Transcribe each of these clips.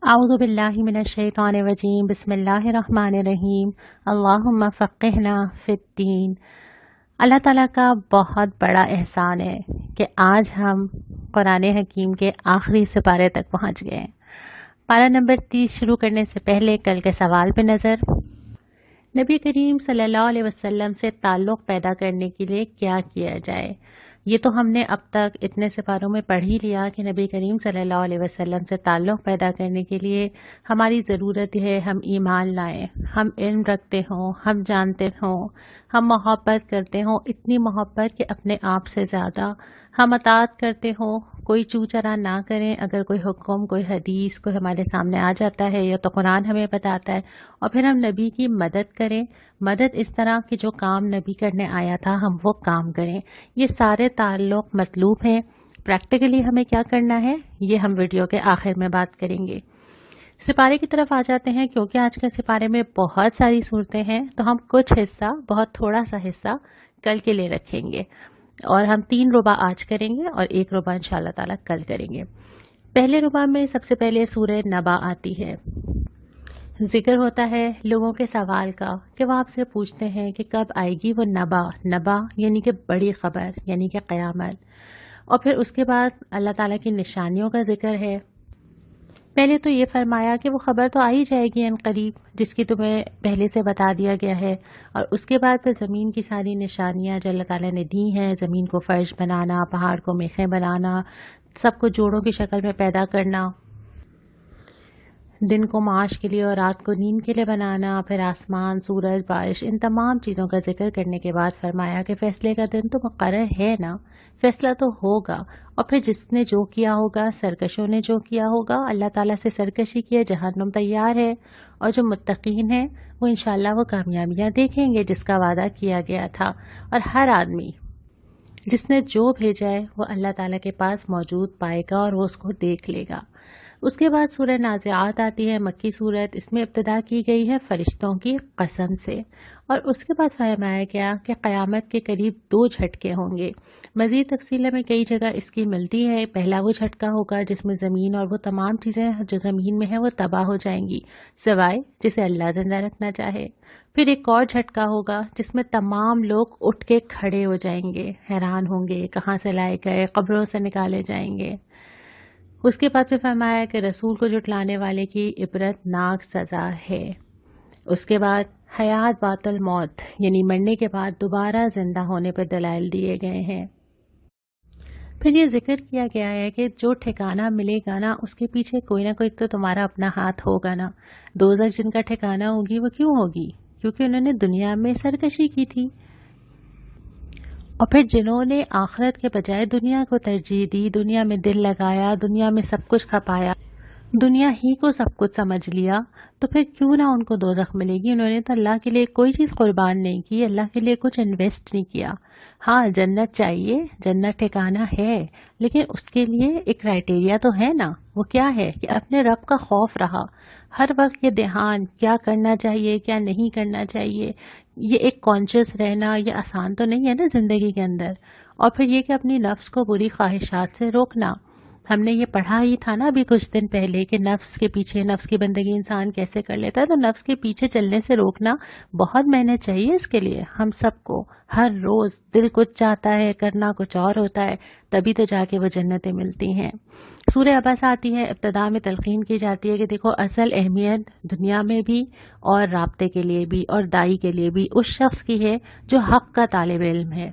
اعوذ باللہ من الشیطان الرجیم بسم اللہ الرحمن الرحیم اللہم فقہنا فی الدین۔ اللہ تعالیٰ کا بہت بڑا احسان ہے کہ آج ہم قرآن حکیم کے آخری سپارے تک پہنچ گئے ہیں۔ پارہ نمبر 30 شروع کرنے سے پہلے کل کے سوال پہ نظر۔ نبی کریم صلی اللہ علیہ وسلم سے تعلق پیدا کرنے کے لیے کیا کیا جائے؟ یہ تو ہم نے اب تک اتنے سپاروں میں پڑھ ہی لیا کہ نبی کریم صلی اللہ علیہ وسلم سے تعلق پیدا کرنے کے لیے ہماری ضرورت ہے ہم ایمان لائیں، ہم علم رکھتے ہوں، ہم جانتے ہوں، ہم محبت کرتے ہوں، اتنی محبت کہ اپنے آپ سے زیادہ ہم اطاعت کرتے ہوں، کوئی چوچرا نہ کریں۔ اگر کوئی حکم، کوئی حدیث، کوئی ہمارے سامنے آ جاتا ہے یا تو قرآن ہمیں بتاتا ہے، اور پھر ہم نبی کی مدد کریں۔ مدد اس طرح کہ جو کام نبی کرنے آیا تھا ہم وہ کام کریں۔ یہ سارے تعلق مطلوب ہیں۔ پریکٹیکلی ہمیں کیا کرنا ہے یہ ہم ویڈیو کے آخر میں بات کریں گے۔ سپارے کی طرف آ جاتے ہیں۔ کیونکہ آج کے سپارے میں بہت ساری صورتیں ہیں تو ہم کچھ حصہ، بہت تھوڑا سا حصہ کل کے لیے رکھیں گے، اور ہم 3 ربع آج کریں گے اور 1 ربع انشاءاللہ تعالیٰ کل کریں گے۔ پہلے ربع میں سب سے پہلے سورہ نبا آتی ہے۔ ذکر ہوتا ہے لوگوں کے سوال کا کہ وہ آپ سے پوچھتے ہیں کہ کب آئے گی وہ نبا یعنی کہ بڑی خبر، یعنی کہ قیامت۔ اور پھر اس کے بعد اللہ تعالیٰ کی نشانیوں کا ذکر ہے۔ پہلے تو یہ فرمایا کہ وہ خبر تو آئی جائے گی ان قریب جس کی تمہیں پہلے سے بتا دیا گیا ہے، اور اس کے بعد پھر زمین کی ساری نشانیاں جو اللہ تعالیٰ نے دی ہیں، زمین کو فرش بنانا، پہاڑ کو میخیں بنانا، سب کو جوڑوں کی شکل میں پیدا کرنا، دن کو معاش کے لیے اور رات کو نیند کے لیے بنانا، پھر آسمان، سورج، بارش، ان تمام چیزوں کا ذکر کرنے کے بعد فرمایا کہ فیصلے کا دن تو مقرر ہے نا، فیصلہ تو ہوگا، اور پھر جس نے جو کیا ہوگا، سرکشوں نے جو کیا ہوگا، اللہ تعالیٰ سے سرکشی کی ہے، جہنم تیار ہے، اور جو متقین ہیں وہ انشاءاللہ وہ کامیابیاں دیکھیں گے جس کا وعدہ کیا گیا تھا۔ اور ہر آدمی جس نے جو بھیجا ہے وہ اللہ تعالیٰ کے پاس موجود پائے گا اور وہ اس کو دیکھ لے گا۔ اس کے بعد سورہ نازعات آتی ہے، مکی صورت۔ اس میں ابتدا کی گئی ہے فرشتوں کی قسم سے، اور اس کے بعد فرمایا گیا کہ قیامت کے قریب 2 جھٹکے ہوں گے۔ مزید تفصیل میں کئی جگہ اس کی ملتی ہے۔ پہلا وہ جھٹکا ہوگا جس میں زمین اور وہ تمام چیزیں جو زمین میں ہیں وہ تباہ ہو جائیں گی، سوائے جسے اللہ زندہ رکھنا چاہے۔ پھر ایک اور جھٹکا ہوگا جس میں تمام لوگ اٹھ کے کھڑے ہو جائیں گے، حیران ہوں گے کہاں سے لائے گئے، قبروں سے نکالے جائیں گے۔ اس کے بعد پھر فرمایا کہ رسول کو جھٹلانے والے کی عبرت ناک سزا ہے۔ اس کے بعد حیات بعد الموت یعنی مرنے کے بعد دوبارہ زندہ ہونے پر دلائل دیے گئے ہیں۔ پھر یہ ذکر کیا گیا ہے کہ جو ٹھکانہ ملے گا نا اس کے پیچھے کوئی نہ کوئی تو تمہارا اپنا ہاتھ ہوگا نا۔ دوزخ جن کا ٹھکانہ ہوگی وہ کیوں ہوگی؟ کیونکہ انہوں نے دنیا میں سرکشی کی تھی، اور پھر جنہوں نے آخرت کے بجائے دنیا کو ترجیح دی، دنیا میں دل لگایا، دنیا میں سب کچھ کھپایا، دنیا ہی کو سب کچھ سمجھ لیا، تو پھر کیوں نہ ان کو دوزخ ملے گی؟ انہوں نے تو اللہ کے لیے کوئی چیز قربان نہیں کی، اللہ کے لیے کچھ انویسٹ نہیں کیا۔ ہاں جنت چاہیے، جنت ٹھکانہ ہے، لیکن اس کے لیے ایک کرائٹیریا تو ہے نا۔ وہ کیا ہے کہ اپنے رب کا خوف رہا، ہر وقت یہ دھیان کیا کرنا چاہیے کیا نہیں کرنا چاہیے، یہ ایک کانشیس رہنا یہ آسان تو نہیں ہے نا زندگی کے اندر۔ اور پھر یہ کہ اپنی نفس کو بری خواہشات سے روکنا۔ ہم نے یہ پڑھا ہی تھا نا ابھی کچھ دن پہلے کہ نفس کے پیچھے، نفس کی بندگی انسان کیسے کر لیتا ہے، تو نفس کے پیچھے چلنے سے روکنا بہت محنت چاہیے اس کے لیے ہم سب کو۔ ہر روز دل کچھ چاہتا ہے، کرنا کچھ اور ہوتا ہے، تبھی تو جا کے وہ جنتیں ملتی ہیں۔ سورہ عبس آتی ہے، ابتدا میں تلقین کی جاتی ہے کہ دیکھو اصل اہمیت دنیا میں بھی اور رابطے کے لیے بھی اور دائی کے لیے بھی اس شخص کی ہے جو حق کا طالب علم ہے۔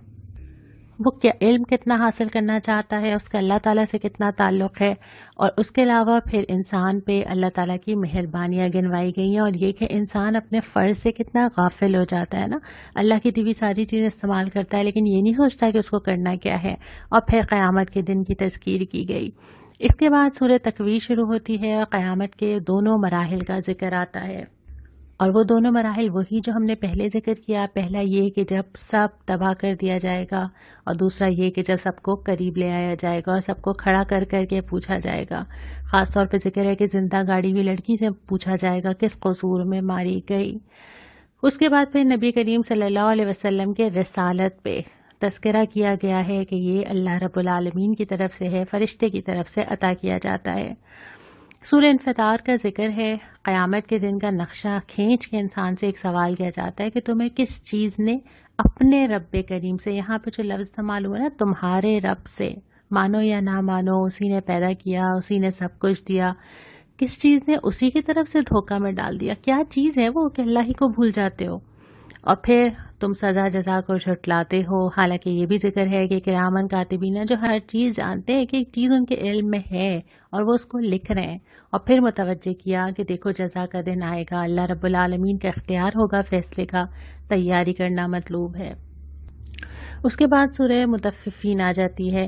وہ کیا علم کتنا حاصل کرنا چاہتا ہے، اس کا اللہ تعالیٰ سے کتنا تعلق ہے، اور اس کے علاوہ پھر انسان پہ اللہ تعالیٰ کی مہربانیاں گنوائی گئی ہیں، اور یہ کہ انسان اپنے فرض سے کتنا غافل ہو جاتا ہے نا۔ اللہ کی دی ہوئی ساری چیزیں استعمال کرتا ہے لیکن یہ نہیں سوچتا کہ اس کو کرنا کیا ہے۔ اور پھر قیامت کے دن کی تذکیر کی گئی۔ اس کے بعد سورہ تکویر شروع ہوتی ہے اور قیامت کے دونوں مراحل کا ذکر آتا ہے، اور وہ دونوں مراحل وہی جو ہم نے پہلے ذکر کیا۔ پہلا یہ کہ جب سب تباہ کر دیا جائے گا، اور دوسرا یہ کہ جب سب کو قریب لے آیا جائے گا اور سب کو کھڑا کر کر کے پوچھا جائے گا۔ خاص طور پہ ذکر ہے کہ زندہ گاڑی ہوئی لڑکی سے پوچھا جائے گا کس قصور میں ماری گئی۔ اس کے بعد پھر نبی کریم صلی اللہ علیہ وسلم کے رسالت پہ تذکرہ کیا گیا ہے کہ یہ اللہ رب العالمین کی طرف سے ہے، فرشتے کی طرف سے عطا کیا جاتا ہے۔ سورہ انفطار کا ذکر ہے۔ قیامت کے دن کا نقشہ کھینچ کے انسان سے ایک سوال کیا جاتا ہے کہ تمہیں کس چیز نے اپنے رب کریم سے، یہاں پہ جو لفظ استعمال ہوا نا تمہارے رب سے، مانو یا نہ مانو اسی نے پیدا کیا، اسی نے سب کچھ دیا، کس چیز نے اسی کی طرف سے دھوکہ میں ڈال دیا؟ کیا چیز ہے وہ کہ اللہ ہی کو بھول جاتے ہو اور پھر تم سزا جزا کو جھٹلاتے ہو؟ حالانکہ یہ بھی ذکر ہے کہ کرامن کاتبین جو ہر چیز جانتے ہیں کہ ایک چیز ان کے علم میں ہے اور وہ اس کو لکھ رہے ہیں، اور پھر متوجہ کیا کہ دیکھو جزا کا دن آئے گا، اللہ رب العالمین کا اختیار ہوگا، فیصلے کا تیاری کرنا مطلوب ہے۔ اس کے بعد سورہ مطففین آ جاتی ہے۔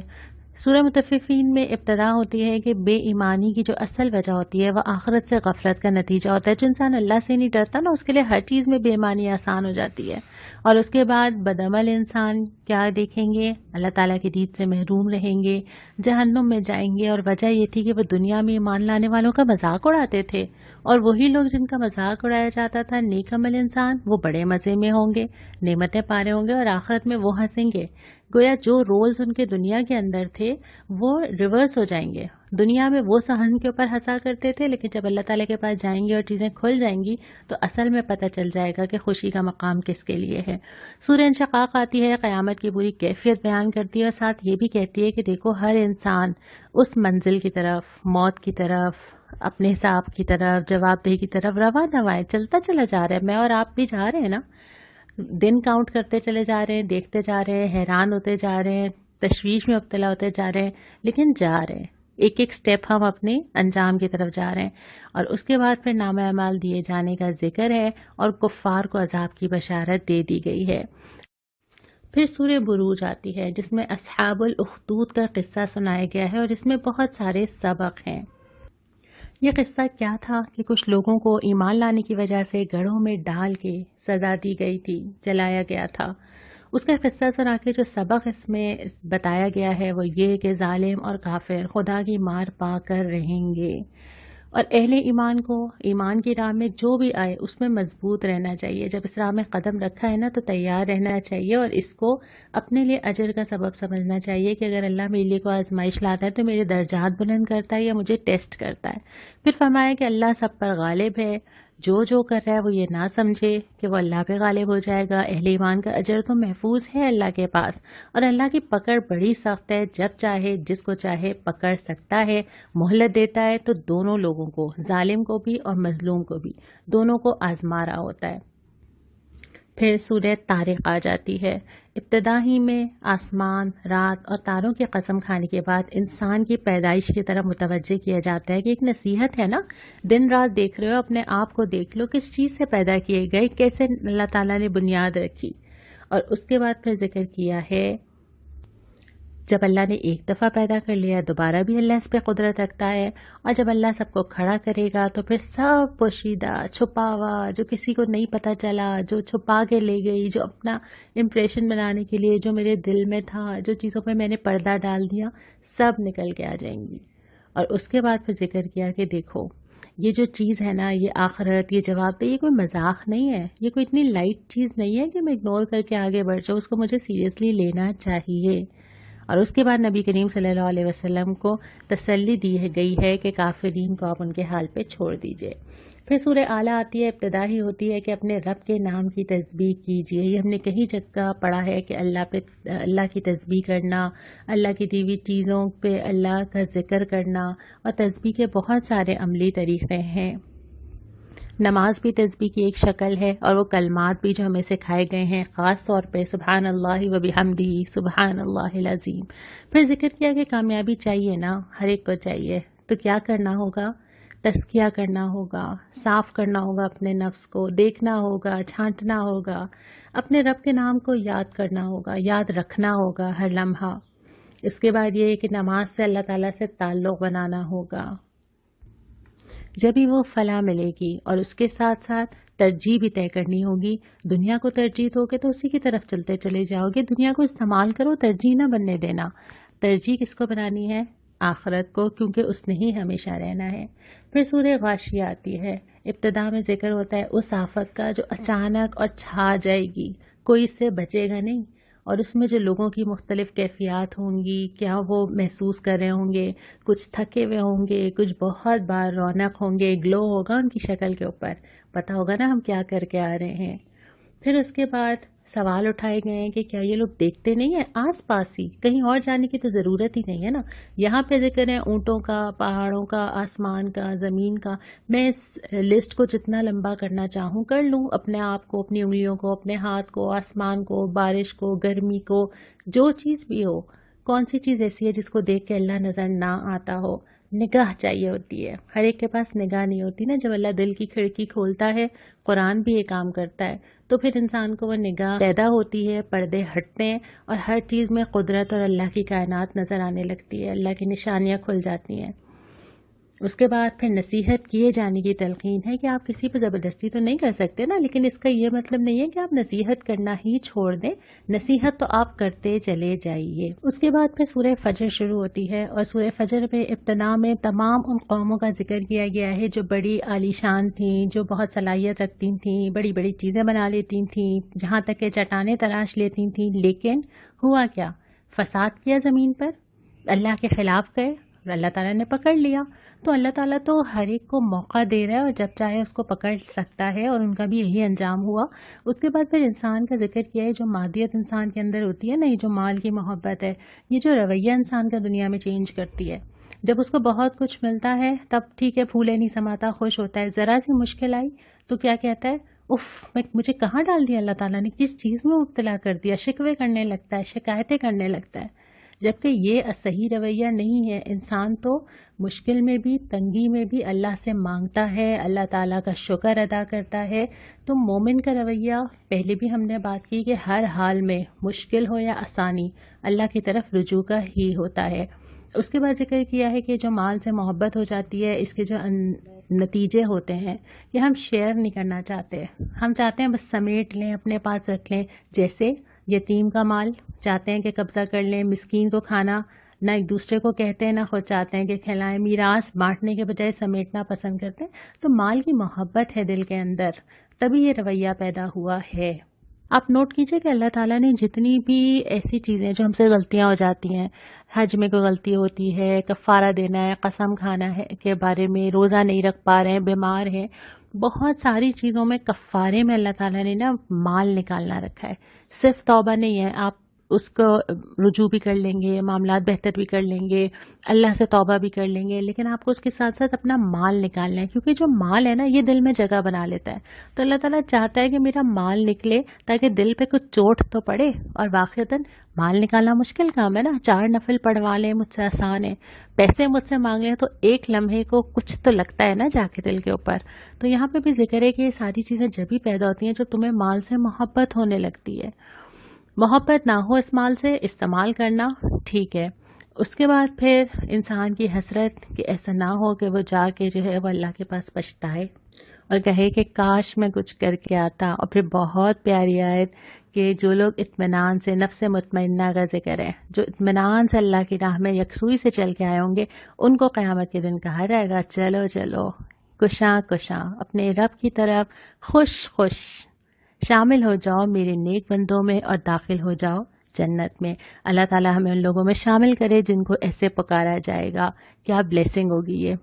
سورہ مطففین میں ابتدا ہوتی ہے کہ بے ایمانی کی جو اصل وجہ ہوتی ہے وہ آخرت سے غفلت کا نتیجہ ہوتا ہے۔ جو انسان اللہ سے نہیں ڈرتا نا، اس کے لیے ہر چیز میں بے ایمانی آسان ہو جاتی ہے۔ اور اس کے بعد بدعمل انسان کیا دیکھیں گے؟ اللہ تعالیٰ کی دید سے محروم رہیں گے، جہنم میں جائیں گے، اور وجہ یہ تھی کہ وہ دنیا میں ایمان لانے والوں کا مذاق اڑاتے تھے، اور وہی لوگ جن کا مذاق اڑایا جاتا تھا، نیک عمل انسان، وہ بڑے مزے میں ہوں گے، نعمتیں پا رہے ہوں گے، اور آخرت میں وہ ہنسیں گے۔ گویا جو رولز ان کے دنیا کے اندر تھے وہ ریورس ہو جائیں گے۔ دنیا میں وہ سہن کے اوپر ہنسا کرتے تھے، لیکن جب اللہ تعالیٰ کے پاس جائیں گے اور چیزیں کھل جائیں گی تو اصل میں پتہ چل جائے گا کہ خوشی کا مقام کس کے لیے ہے۔ سورہ انشقاق آتی ہے، قیامت کی پوری کیفیت بیان کرتی ہے، اور ساتھ یہ بھی کہتی ہے کہ دیکھو ہر انسان اس منزل کی طرف، موت کی طرف، اپنے حساب کی طرف، جواب دہی کی طرف رواں نواں چلتا چلا جا رہا ہے۔ میں اور آپ بھی جا رہے ہیں نا، دن کاؤنٹ کرتے چلے جا رہے ہیں، دیکھتے جا رہے ہیں، حیران ہوتے جا رہے ہیں، تشویش میں مبتلا ہوتے جا رہے ہیں، لیکن جا رہے ہیں، ایک ایک سٹیپ ہم اپنے انجام کی طرف جا رہے ہیں۔ اور اس کے بعد پھر نامہ اعمال دیے جانے کا ذکر ہے، اور کفار کو عذاب کی بشارت دے دی گئی ہے۔ پھر سورہ بروج آتی ہے جس میں اصحاب الاخدود کا قصہ سنایا گیا ہے، اور اس میں بہت سارے سبق ہیں۔ یہ قصہ کیا تھا کہ کچھ لوگوں کو ایمان لانے کی وجہ سے گڑھوں میں ڈال کے سزا دی گئی تھی، جلایا گیا تھا۔ اس کا قصہ سنا کے جو سبق اس میں بتایا گیا ہے وہ یہ کہ ظالم اور کافر خدا کی مار پا کر رہیں گے، اور اہل ایمان کو ایمان کی راہ میں جو بھی آئے اس میں مضبوط رہنا چاہیے۔ جب اس راہ میں قدم رکھا ہے نا تو تیار رہنا چاہیے، اور اس کو اپنے لیے اجر کا سبب سمجھنا چاہیے کہ اگر اللہ میرے لیے کو آزمائش لاتا ہے تو میرے درجات بلند کرتا ہے یا مجھے ٹیسٹ کرتا ہے۔ پھر فرمایا کہ اللہ سب پر غالب ہے، جو کر رہا ہے وہ یہ نہ سمجھے کہ وہ اللہ پہ غالب ہو جائے گا۔ اہل ایمان کا اجر تو محفوظ ہے اللہ کے پاس، اور اللہ کی پکڑ بڑی سخت ہے، جب چاہے جس کو چاہے پکڑ سکتا ہے، مہلت دیتا ہے تو دونوں لوگوں کو، ظالم کو بھی اور مظلوم کو بھی، دونوں کو آزما رہا ہوتا ہے۔ پھر سورہ طارق آ جاتی ہے۔ ابتدا ہی میں آسمان، رات اور تاروں کی قسم کھانے کے بعد انسان کی پیدائش کی طرف متوجہ کیا جاتا ہے کہ ایک نصیحت ہے نا، دن رات دیکھ رہے ہو، اپنے آپ کو دیکھ لو، کس چیز سے پیدا کیے گئے، کیسے اللہ تعالیٰ نے بنیاد رکھی۔ اور اس کے بعد پھر ذکر کیا ہے جب اللہ نے ایک دفعہ پیدا کر لیا دوبارہ بھی اللہ اس پہ قدرت رکھتا ہے، اور جب اللہ سب کو کھڑا کرے گا تو پھر سب پوشیدہ، چھپا ہوا، جو کسی کو نہیں پتہ چلا، جو چھپا کے لے گئی، جو اپنا امپریشن بنانے کے لیے جو میرے دل میں تھا، جو چیزوں پہ میں نے پردہ ڈال دیا، سب نکل کے آ جائیں گی۔ اور اس کے بعد پھر ذکر کیا کہ دیکھو یہ جو چیز ہے نا، یہ آخرت، یہ جواب دہ، یہ کوئی مذاق نہیں ہے، یہ کوئی اتنی لائٹ چیز نہیں ہے کہ میں اگنور کر کے آگے بڑھ جاؤں، اس کو مجھے سیریسلی لینا چاہیے۔ اور اس کے بعد نبی کریم صلی اللہ علیہ وسلم کو تسلی دی گئی ہے کہ کافرین کو آپ ان کے حال پہ چھوڑ دیجئے۔ پھر سورہ اعلیٰ آتی ہے، ابتدا ہی ہوتی ہے کہ اپنے رب کے نام کی تسبیح کیجئے۔ یہ ہم نے کہیں جگہ پڑھا ہے کہ اللہ کی تسبیح کرنا، اللہ کی دی ہوئی چیزوں پہ اللہ کا ذکر کرنا، اور تسبیح کے بہت سارے عملی طریقے ہیں۔ نماز بھی تسبیح کی ایک شکل ہے، اور وہ کلمات بھی جو ہمیں سکھائے گئے ہیں، خاص طور پہ سبحان اللہ و بحمدہ، سبحان اللہ العظیم۔ پھر ذکر کیا کہ کامیابی چاہیے نا، ہر ایک کو چاہیے، تو کیا کرنا ہوگا؟ تزکیہ کرنا ہوگا، صاف کرنا ہوگا اپنے نفس کو، دیکھنا ہوگا، چھانٹنا ہوگا، اپنے رب کے نام کو یاد کرنا ہوگا، یاد رکھنا ہوگا ہر لمحہ۔ اس کے بعد یہ کہ نماز سے اللہ تعالیٰ سے تعلق بنانا ہوگا، جب ہی وہ فلاح ملے گی، اور اس کے ساتھ ساتھ ترجیح بھی طے کرنی ہوگی۔ دنیا کو ترجیح دو گے تو اسی کی طرف چلتے چلے جاؤ گے، دنیا کو استعمال کرو، ترجیح نہ بننے دینا۔ ترجیح کس کو بنانی ہے؟ آخرت کو، کیونکہ اس نے ہی ہمیشہ رہنا ہے۔ پھر سورہ غاشیہ آتی ہے، ابتدا میں ذکر ہوتا ہے اس آفت کا جو اچانک اور چھا جائے گی، کوئی اس سے بچے گا نہیں، اور اس میں جو لوگوں کی مختلف کیفیات ہوں گی، کیا وہ محسوس کر رہے ہوں گے، کچھ تھکے ہوئے ہوں گے، کچھ بہت بار رونق ہوں گے، گلو ہوگا ان کی شکل کے اوپر، پتہ ہوگا نا ہم کیا کر کے آ رہے ہیں۔ پھر اس کے بعد سوال اٹھائے گئے ہیں کہ کیا یہ لوگ دیکھتے نہیں ہیں آس پاس ہی، کہیں اور جانے کی تو ضرورت ہی نہیں ہے نا، یہاں پہ ذکر ہے اونٹوں کا، پہاڑوں کا، آسمان کا، زمین کا، میں اس لسٹ کو جتنا لمبا کرنا چاہوں کر لوں، اپنے آپ کو، اپنی انگلیوں کو، اپنے ہاتھ کو، آسمان کو، بارش کو، گرمی کو، جو چیز بھی ہو، کون سی چیز ایسی ہے جس کو دیکھ کے اللہ نظر نہ آتا ہو؟ نگاہ چاہیے ہوتی ہے، ہر ایک کے پاس نگاہ نہیں ہوتی نا، جب اللہ دل کی کھڑکی کھولتا ہے، قرآن بھی یہ کام کرتا ہے، تو پھر انسان کو وہ نگاہ پیدا ہوتی ہے، پردے ہٹتے ہیں اور ہر چیز میں قدرت اور اللہ کی کائنات نظر آنے لگتی ہے، اللہ کی نشانیاں کھل جاتی ہیں۔ اس کے بعد پھر نصیحت کیے جانے کی تلقین ہے کہ آپ کسی پہ زبردستی تو نہیں کر سکتے نا، لیکن اس کا یہ مطلب نہیں ہے کہ آپ نصیحت کرنا ہی چھوڑ دیں، نصیحت تو آپ کرتے چلے جائیے۔ اس کے بعد پھر سورہ فجر شروع ہوتی ہے، اور سورہ فجر میں ابتدا میں تمام ان قوموں کا ذکر کیا گیا ہے جو بڑی عالی شان تھیں، جو بہت صلاحیت رکھتی تھیں، بڑی بڑی چیزیں بنا لیتی تھیں، جہاں تک کہ چٹانیں تراش لیتی تھیں، لیکن ہوا کیا؟ فساد کیا زمین پر، اللہ کے خلاف گئے اور اللہ تعالیٰ نے پکڑ لیا۔ تو اللہ تعالیٰ تو ہر ایک کو موقع دے رہا ہے اور جب چاہے اس کو پکڑ سکتا ہے، اور ان کا بھی یہی انجام ہوا۔ اس کے بعد پھر انسان کا ذکر کیا ہے، جو مادیت انسان کے اندر ہوتی ہے نا، یہ جو مال کی محبت ہے، یہ جو رویہ انسان کا دنیا میں چینج کرتی ہے۔ جب اس کو بہت کچھ ملتا ہے تب ٹھیک ہے، پھولے نہیں سماتا، خوش ہوتا ہے، ذرا سی مشکل آئی تو کیا کہتا ہے؟ مجھے کہاں ڈال دیا اللہ تعالیٰ نے، کس چیز میں مبتلا کر دیا، شکوے کرنے لگتا ہے، شکایتیں کرنے لگتا ہے۔ جبکہ یہ صحیح رویہ نہیں ہے، انسان تو مشکل میں بھی، تنگی میں بھی اللہ سے مانگتا ہے، اللہ تعالیٰ کا شکر ادا کرتا ہے۔ تو مومن کا رویہ، پہلے بھی ہم نے بات کی کہ ہر حال میں، مشکل ہو یا آسانی، اللہ کی طرف رجوع کا ہی ہوتا ہے۔ اس کے بعد ذکر کیا ہے کہ جو مال سے محبت ہو جاتی ہے، اس کے جو نتیجے ہوتے ہیں، یہ ہم شیئر نہیں کرنا چاہتے، ہم چاہتے ہیں بس سمیٹ لیں، اپنے پاس رکھ لیں، جیسے یتیم کا مال چاہتے ہیں کہ قبضہ کر لیں، مسکین کو کھانا نہ ایک دوسرے کو کہتے ہیں، نہ خود چاہتے ہیں کہ کھلائیں، میراث بانٹنے کے بجائے سمیٹنا پسند کرتے ہیں۔ تو مال کی محبت ہے دل کے اندر، تبھی یہ رویہ پیدا ہوا ہے۔ آپ نوٹ کیجئے کہ اللہ تعالیٰ نے جتنی بھی ایسی چیزیں جو ہم سے غلطیاں ہو جاتی ہیں، حج میں کوئی غلطی ہوتی ہے، کفارہ دینا ہے، قسم کھانا ہے کے بارے میں، روزہ نہیں رکھ پا رہے ہیں، بیمار ہیں، بہت ساری چیزوں میں کفارے میں اللہ تعالیٰ نے مال نکالنا رکھا ہے۔ صرف توبہ نہیں ہے، آپ اس کو رجوع بھی کر لیں گے، معاملات بہتر بھی کر لیں گے، اللہ سے توبہ بھی کر لیں گے، لیکن آپ کو اس کے ساتھ ساتھ اپنا مال نکالنا ہے، کیونکہ جو مال ہے نا، یہ دل میں جگہ بنا لیتا ہے۔ تو اللہ تعالیٰ چاہتا ہے کہ میرا مال نکلے تاکہ دل پہ کچھ چوٹ تو پڑے، اور واقعتاً مال نکالنا مشکل کام ہے نا، 4 نفل پڑھوا لیں مجھ سے آسان ہے، پیسے مجھ سے مانگ لیں تو ایک لمحے کو کچھ تو لگتا ہے نا جا کے دل کے اوپر۔ تو یہاں پہ بھی ذکر ہے کہ یہ ساری چیزیں جب ہی پیدا ہوتی ہیں جب تمہیں مال سے محبت ہونے لگتی ہے۔ محبت نہ ہو اس مال سے، استعمال کرنا ٹھیک ہے، اس کے بعد پھر انسان کی حسرت کہ ایسا نہ ہو کہ وہ جا کے جو ہے وہ اللہ کے پاس پچھتائے اور کہے کہ کاش میں کچھ کر کے آتا۔ اور پھر بہت پیاری آیت کہ جو لوگ اطمینان سے، نفس مطمئنہ کا ذکر ہے، جو اطمینان سے اللہ کی راہ میں یکسوئی سے چل کے آئے ہوں گے، ان کو قیامت کے دن کہا جائے گا چلو چلو کشاں کشاں اپنے رب کی طرف خوش خوش شامل ہو جاؤ میرے نیک بندوں میں اور داخل ہو جاؤ جنت میں۔ اللہ تعالی ہمیں ان لوگوں میں شامل کرے جن کو ایسے پکارا جائے گا۔ کیا بلیسنگ ہوگی یہ۔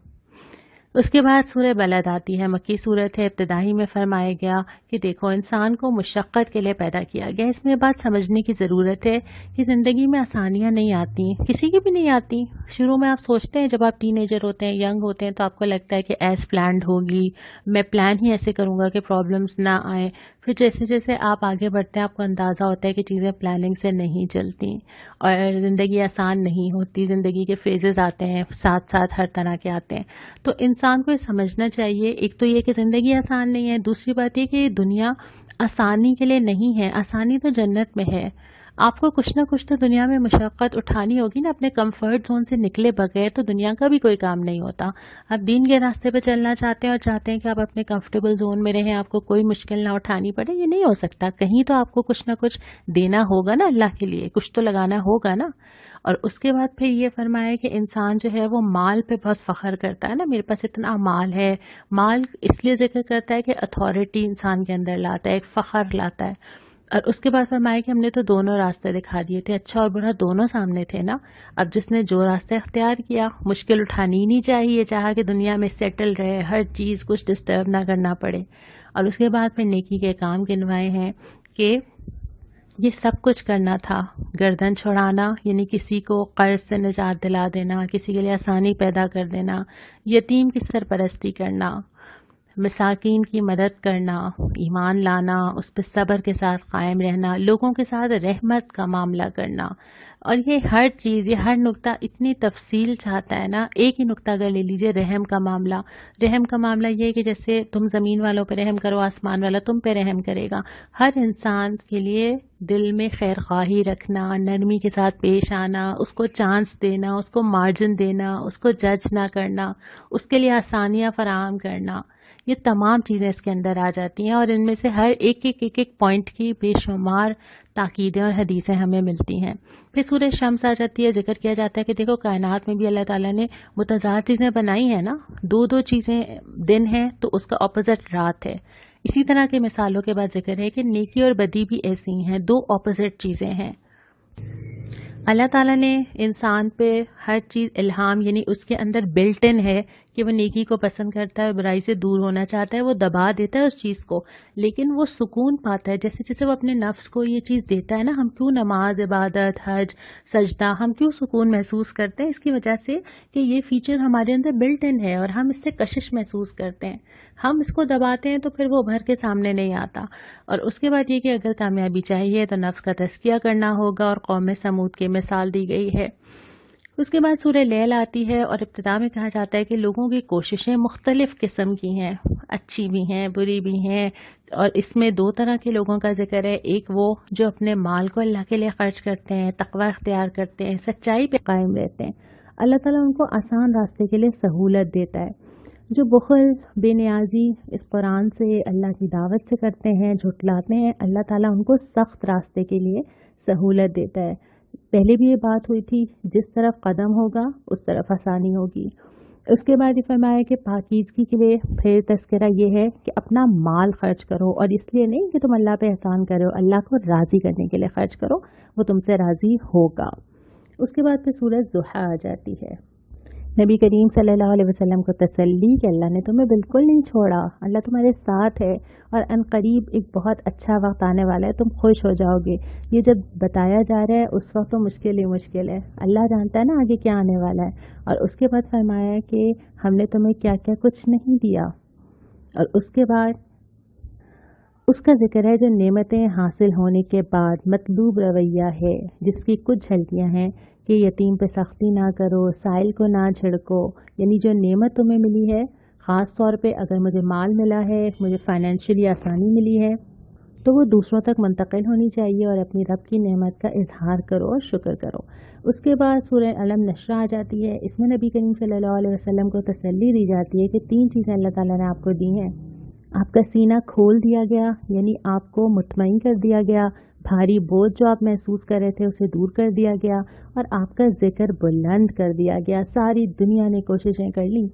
اس کے بعد سورہ بلد آتی ہے، مکی صورت ہے، ابتدائی میں فرمایا گیا کہ دیکھو انسان کو مشقت کے لیے پیدا کیا گیا۔ اس میں بات سمجھنے کی ضرورت ہے کہ زندگی میں آسانیاں نہیں آتی، کسی کی بھی نہیں آتی۔ شروع میں آپ سوچتے ہیں، جب آپ ٹین ایجر ہوتے ہیں، ینگ ہوتے ہیں، تو آپ کو لگتا ہے کہ ایز پلانڈ ہوگی، میں پلان ہی ایسے کروں گا کہ پرابلمز نہ آئیں۔ پھر جیسے جیسے آپ آگے بڑھتے ہیں، آپ کو اندازہ ہوتا ہے کہ چیزیں پلاننگ سے نہیں چلتی اور زندگی آسان نہیں ہوتی، زندگی کے فیزز آتے ہیں، ساتھ ساتھ ہر طرح کے آتے ہیں۔ تو انسان کو یہ سمجھنا چاہیے، ایک تو یہ کہ زندگی آسان نہیں ہے، دوسری بات یہ کہ یہ دنیا آسانی کے لیے نہیں ہے، آسانی تو جنت میں ہے۔ آپ کو کچھ نہ کچھ تو دنیا میں مشقت اٹھانی ہوگی نا، اپنے کمفرٹ زون سے نکلے بغیر تو دنیا کا بھی کوئی کام نہیں ہوتا۔ آپ دین کے راستے پہ چلنا چاہتے ہیں اور چاہتے ہیں کہ آپ اپنے کمفرٹیبل زون میں رہیں، آپ کو کوئی مشکل نہ اٹھانی پڑے، یہ نہیں ہو سکتا۔ کہیں تو آپ کو کچھ نہ کچھ دینا ہوگا نا اللہ کے لیے، کچھ تو لگانا ہوگا نا۔ اور اس کے بعد پھر یہ فرمایا کہ انسان جو ہے وہ مال پہ بہت فخر کرتا ہے نا، میرے پاس اتنا مال ہے۔ مال اس لیے ذکر کرتا ہے کہ اتھارٹی انسان کے اندر لاتا ہے، ایک فخر لاتا ہے۔ اور اس کے بعد فرمایا کہ ہم نے تو دونوں راستے دکھا دیے تھے، اچھا اور برا دونوں سامنے تھے نا. اب جس نے جو راستہ اختیار کیا، مشکل اٹھانی ہی نہیں چاہیے، چاہا کہ دنیا میں سیٹل رہے، ہر چیز کچھ ڈسٹرب نہ کرنا پڑے. اور اس کے بعد پھر نیکی کے کام گنوائے ہیں کہ یہ سب کچھ کرنا تھا. گردن چھڑانا یعنی کسی کو قرض سے نجات دلا دینا، کسی کے لیے آسانی پیدا کر دینا، یتیم کی سرپرستی کرنا، مساکین کی مدد کرنا، ایمان لانا، اس پہ صبر کے ساتھ قائم رہنا، لوگوں کے ساتھ رحمت کا معاملہ کرنا. اور یہ ہر چیز، یہ ہر نقطہ اتنی تفصیل چاہتا ہے نا. ایک ہی نقطہ اگر لے لیجئے، رحم کا معاملہ. رحم کا معاملہ یہ ہے کہ جیسے تم زمین والوں پہ رحم کرو، آسمان والا تم پہ رحم کرے گا. ہر انسان کے لیے دل میں خیر خواہی رکھنا، نرمی کے ساتھ پیش آنا، اس کو چانس دینا، اس کو مارجن دینا، اس کو جج نہ کرنا، اس کے لیے آسانیاں فراہم کرنا. یہ تمام چیزیں اس کے اندر آ جاتی ہیں، اور ان میں سے ہر ایک پوائنٹ کی بے شمار تاکیدیں اور حدیثیں ہمیں ملتی ہیں. پھر سورہ شمس آ جاتی ہے، ذکر کیا جاتا ہے کہ دیکھو کائنات میں بھی اللہ تعالیٰ نے متضاد چیزیں بنائی ہیں نا. دو چیزیں دن ہیں تو اس کا اپوزٹ رات ہے. اسی طرح کے مثالوں کے بعد ذکر ہے کہ نیکی اور بدی بھی ایسی ہیں، دو اپوزٹ چیزیں ہیں. اللہ تعالیٰ نے انسان پہ ہر چیز الہام یعنی اس کے اندر بلٹ ان ہے کہ وہ نیکی کو پسند کرتا ہے، برائی سے دور ہونا چاہتا ہے، وہ دبا دیتا ہے اس چیز کو، لیکن وہ سکون پاتا ہے. جیسے جیسے وہ اپنے نفس کو یہ چیز دیتا ہے نا. ہم کیوں نماز، عبادت، حج، سجدہ ہم کیوں سکون محسوس کرتے ہیں؟ اس کی وجہ سے کہ یہ فیچر ہمارے اندر بلٹ ان ہے اور ہم اس سے کشش محسوس کرتے ہیں. ہم اس کو دباتے ہیں تو پھر وہ ابھر کے سامنے نہیں آتا. اور اس کے بعد یہ کہ اگر کامیابی چاہیے تو نفس کا تزکیہ کرنا ہوگا، اور قوم سمود کی مثال دی گئی ہے. اس کے بعد سورہ لیل آتی ہے اور ابتدا میں کہا جاتا ہے کہ لوگوں کی کوششیں مختلف قسم کی ہیں، اچھی بھی ہیں، بری بھی ہیں. اور اس میں دو طرح کے لوگوں کا ذکر ہے. ایک وہ جو اپنے مال کو اللہ کے لیے خرچ کرتے ہیں، تقوی اختیار کرتے ہیں، سچائی پہ قائم رہتے ہیں. اللہ تعالیٰ ان کو آسان راستے کے لیے سہولت دیتا ہے. جو بخل، بے نیازی اس قرآن سے، اللہ کی دعوت سے کرتے ہیں، جھٹلاتے ہیں، اللہ تعالیٰ ان کو سخت راستے کے لیے سہولت دیتا ہے. پہلے بھی یہ بات ہوئی تھی، جس طرف قدم ہوگا اس طرف آسانی ہوگی. اس کے بعد یہ فرمایا کہ پاکیزگی کے لیے پھر تذکرہ یہ ہے کہ اپنا مال خرچ کرو، اور اس لیے نہیں کہ تم اللہ پہ احسان کرو، اللہ کو راضی کرنے کے لیے خرچ کرو، وہ تم سے راضی ہوگا. اس کے بعد پھر سورۃ ضحیٰ آ جاتی ہے. نبی کریم صلی اللہ علیہ وسلم کو تسلی کہ اللہ نے تمہیں بالکل نہیں چھوڑا، اللہ تمہارے ساتھ ہے، اور ان قریب ایک بہت اچھا وقت آنے والا ہے، تم خوش ہو جاؤ گے. یہ جب بتایا جا رہا ہے اس وقت تو مشکل ہی مشکل ہے، اللہ جانتا ہے نا آگے کیا آنے والا ہے. اور اس کے بعد فرمایا کہ ہم نے تمہیں کیا کیا کچھ نہیں دیا. اور اس کے بعد اس کا ذکر ہے جو نعمتیں حاصل ہونے کے بعد مطلوب رویہ ہے، جس کی کچھ جھلکیاں ہیں کہ یتیم پہ سختی نہ کرو، سائل کو نہ جھڑکو. یعنی جو نعمت تمہیں ملی ہے، خاص طور پہ اگر مجھے مال ملا ہے، مجھے فائنینشلی آسانی ملی ہے، تو وہ دوسروں تک منتقل ہونی چاہیے، اور اپنی رب کی نعمت کا اظہار کرو اور شکر کرو. اس کے بعد سورہ علم نشرہ آ جاتی ہے. اس میں نبی کریم صلی اللہ علیہ وسلم کو تسلی دی جاتی ہے کہ 3 چیزیں اللہ تعالیٰ نے آپ کو دی ہیں. آپ کا سینہ کھول دیا گیا، یعنی آپ کو مطمئن کر دیا گیا، بھاری بوجھ جو آپ محسوس کر رہے تھے اسے دور کر دیا گیا، اور آپ کا ذکر بلند کر دیا گیا. ساری دنیا نے کوششیں کر لیں،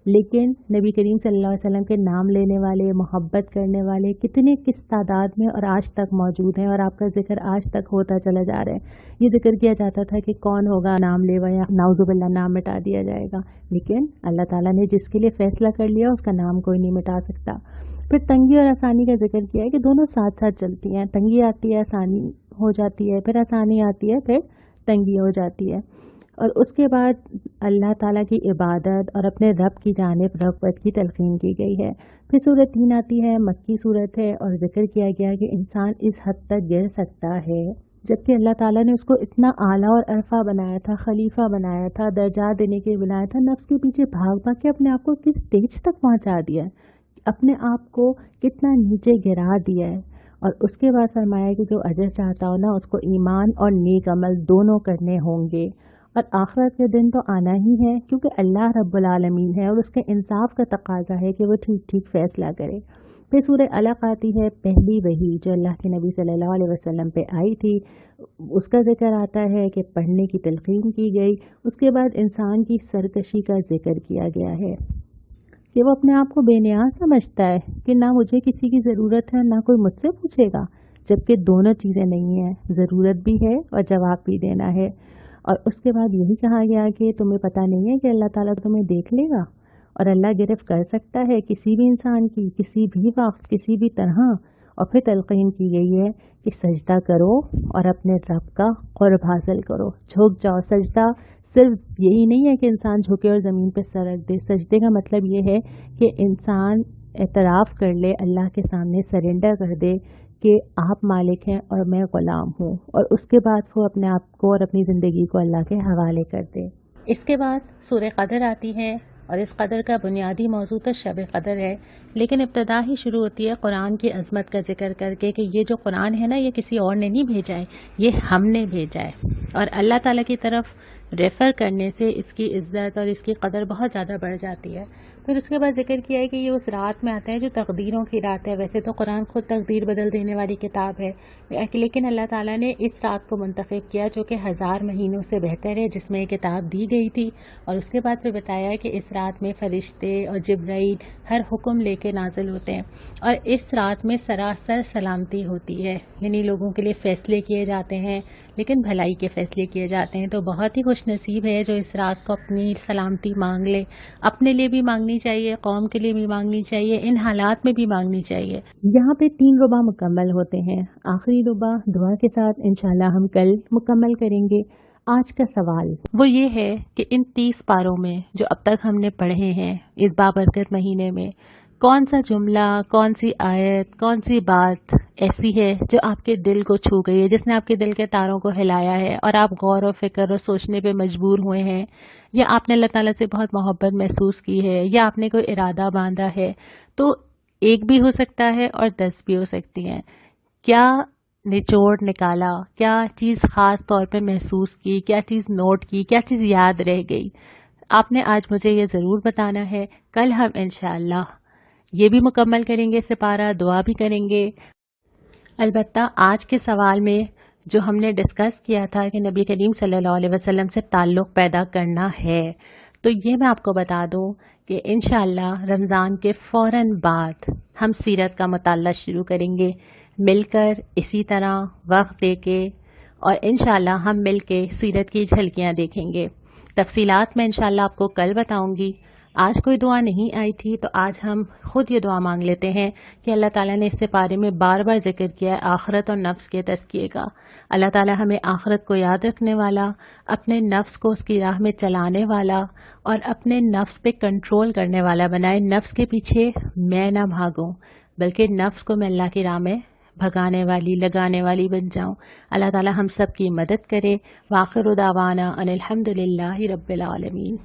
لیکن نبی کریم صلی اللہ علیہ وسلم کے نام لینے والے، محبت کرنے والے کتنے کس تعداد میں اور آج تک موجود ہیں، اور آپ کا ذکر آج تک ہوتا چلا جا رہا ہے. یہ ذکر کیا جاتا تھا کہ کون ہوگا نام لیوا، یا نعوذ باللہ نام مٹا دیا جائے گا، لیکن اللہ تعالیٰ نے جس کے لیے فیصلہ کر لیا اس کا نام کوئی نہیں مٹا سکتا. پھر تنگی اور آسانی کا ذکر کیا ہے کہ دونوں ساتھ ساتھ چلتی ہیں. تنگی آتی ہے، آسانی ہو جاتی ہے، پھر آسانی آتی ہے، پھر تنگی ہو جاتی ہے. اور اس کے بعد اللہ تعالیٰ کی عبادت اور اپنے رب کی جانب رغبت کی تلقین کی گئی ہے. پھر سورۃ 3 آتی ہے، مکی صورت ہے، اور ذکر کیا گیا کہ انسان اس حد تک گر سکتا ہے، جبکہ اللہ تعالیٰ نے اس کو اتنا اعلیٰ اور عرفہ بنایا تھا، خلیفہ بنایا تھا، درجات دینے کے لیے بنایا تھا، نفس کے پیچھے بھاگ بھاگ کے اپنے آپ کو کس سٹیج تک پہنچا دیا ہے، اپنے آپ کو کتنا نیچے گرا دیا ہے. اور اس کے بعد فرمایا کہ جو اجر چاہتا ہو نا، اس کو ایمان اور نیک عمل دونوں کرنے ہوں گے. اور آخرت کے دن تو آنا ہی ہے، کیونکہ اللہ رب العالمین ہے اور اس کے انصاف کا تقاضا ہے کہ وہ ٹھیک ٹھیک فیصلہ کرے. پھر سورہ علق آتی ہے، پہلی وحی جو اللہ کے نبی صلی اللہ علیہ وسلم پہ آئی تھی، اس کا ذکر آتا ہے کہ پڑھنے کی تلقین کی گئی. اس کے بعد انسان کی سرکشی کا ذکر کیا گیا ہے کہ وہ اپنے آپ کو بے نیاز سمجھتا ہے کہ نہ مجھے کسی کی ضرورت ہے، نہ کوئی مجھ سے پوچھے گا، جبکہ دونوں چیزیں نہیں ہیں، ضرورت بھی ہے اور جواب بھی دینا ہے۔ اور اس کے بعد یہی کہا گیا کہ تمہیں پتہ نہیں ہے کہ اللہ تعالیٰ تمہیں دیکھ لے گا، اور اللہ گرفت کر سکتا ہے کسی بھی انسان کی، کسی بھی وقت، کسی بھی طرح۔ اور پھر تلقین کی گئی ہے کہ سجدہ کرو اور اپنے رب کا قرب حاصل کرو، جھک جاؤ۔ سجدہ صرف یہی نہیں ہے کہ انسان جھکے اور زمین پہ سر رکھ دے، سجدے کا مطلب یہ ہے کہ انسان اعتراف کر لے، اللہ کے سامنے سرنڈر کر دے کہ آپ مالک ہیں اور میں غلام ہوں، اور اس کے بعد وہ اپنے آپ کو اور اپنی زندگی کو اللہ کے حوالے کر دے۔ اس کے بعد سورہ قدر آتی ہے، اور اس قدر کا بنیادی موضوع تو شب قدر ہے، لیکن ابتدا ہی شروع ہوتی ہے قرآن کی عظمت کا ذکر کر کے کہ یہ جو قرآن ہے نا، یہ کسی اور نے نہیں بھیجا ہے، یہ ہم نے بھیجا ہے۔ اور اللہ تعالیٰ کی طرف ریفر کرنے سے اس کی عزت اور اس کی قدر بہت زیادہ بڑھ جاتی ہے۔ پھر اس کے بعد ذکر کیا ہے کہ یہ اس رات میں آتا ہے جو تقدیروں کی رات ہے۔ ویسے تو قرآن خود تقدیر بدل دینے والی کتاب ہے، لیکن اللہ تعالیٰ نے اس رات کو منتخب کیا جو کہ 1000 مہینوں سے بہتر ہے جس میں یہ کتاب دی گئی تھی۔ اور اس کے بعد پھر بتایا کہ اس رات میں فرشتے اور جبرائیل ہر حکم لے کے نازل ہوتے ہیں، اور اس رات میں سراسر سلامتی ہوتی ہے، یعنی لوگوں کے لیے فیصلے کیے جاتے ہیں، لیکن بھلائی کے فیصلے کیے جاتے ہیں۔ تو بہت ہی خوش نصیب ہے جو اس رات کو اپنی سلامتی مانگ لے، اپنے لیے بھی مانگنی چاہیے، قوم کے لیے بھی مانگنی چاہیے، ان حالات میں بھی مانگنی چاہیے۔ یہاں پہ 3 ربع مکمل ہوتے ہیں، آخری ربع دعا کے ساتھ انشاءاللہ ہم کل مکمل کریں گے۔ آج کا سوال وہ یہ ہے کہ ان 30 پاروں میں جو اب تک ہم نے پڑھے ہیں اس بابرکت مہینے میں، کون سا جملہ، کون سی آیت، کون سی بات ایسی ہے جو آپ کے دل کو چھو گئی ہے، جس نے آپ کے دل کے تاروں کو ہلایا ہے اور آپ غور و فکر اور سوچنے پہ مجبور ہوئے ہیں، یا آپ نے اللہ تعالیٰ سے بہت محبت محسوس کی ہے، یا آپ نے کوئی ارادہ باندھا ہے؟ تو ایک بھی ہو سکتا ہے اور 10 بھی ہو سکتی ہیں۔ کیا نچوڑ نکالا، کیا چیز خاص طور پہ محسوس کی، کیا چیز نوٹ کی، کیا چیز یاد رہ گئی؟ آپ نے آج مجھے یہ ضرور بتانا ہے۔ کل ہم انشاءاللہ یہ بھی مکمل کریں گے سپارہ، دعا بھی کریں گے۔ البتہ آج کے سوال میں جو ہم نے ڈسکس کیا تھا کہ نبی کریم صلی اللہ علیہ وسلم سے تعلق پیدا کرنا ہے، تو یہ میں آپ کو بتا دوں کہ انشاءاللہ رمضان کے فوراً بعد ہم سیرت کا مطالعہ شروع کریں گے، مل کر اسی طرح وقت دے کے، اور انشاءاللہ ہم مل کے سیرت کی جھلکیاں دیکھیں گے۔ تفصیلات میں انشاءاللہ آپ کو کل بتاؤں گی۔ آج کوئی دعا نہیں آئی تھی تو آج ہم خود یہ دعا مانگ لیتے ہیں کہ اللہ تعالیٰ نے اس سپارے میں بار بار ذکر کیا ہے آخرت اور نفس کے تزکیے کا۔ اللہ تعالیٰ ہمیں آخرت کو یاد رکھنے والا، اپنے نفس کو اس کی راہ میں چلانے والا اور اپنے نفس پہ کنٹرول کرنے والا بنائے۔ نفس کے پیچھے میں نہ بھاگوں، بلکہ نفس کو میں اللہ کی راہ میں بھگانے والی، لگانے والی بن جاؤں۔ اللہ تعالیٰ ہم سب کی مدد کرے۔ وآخر دعوانا ان الحمد للہ رب العالمین۔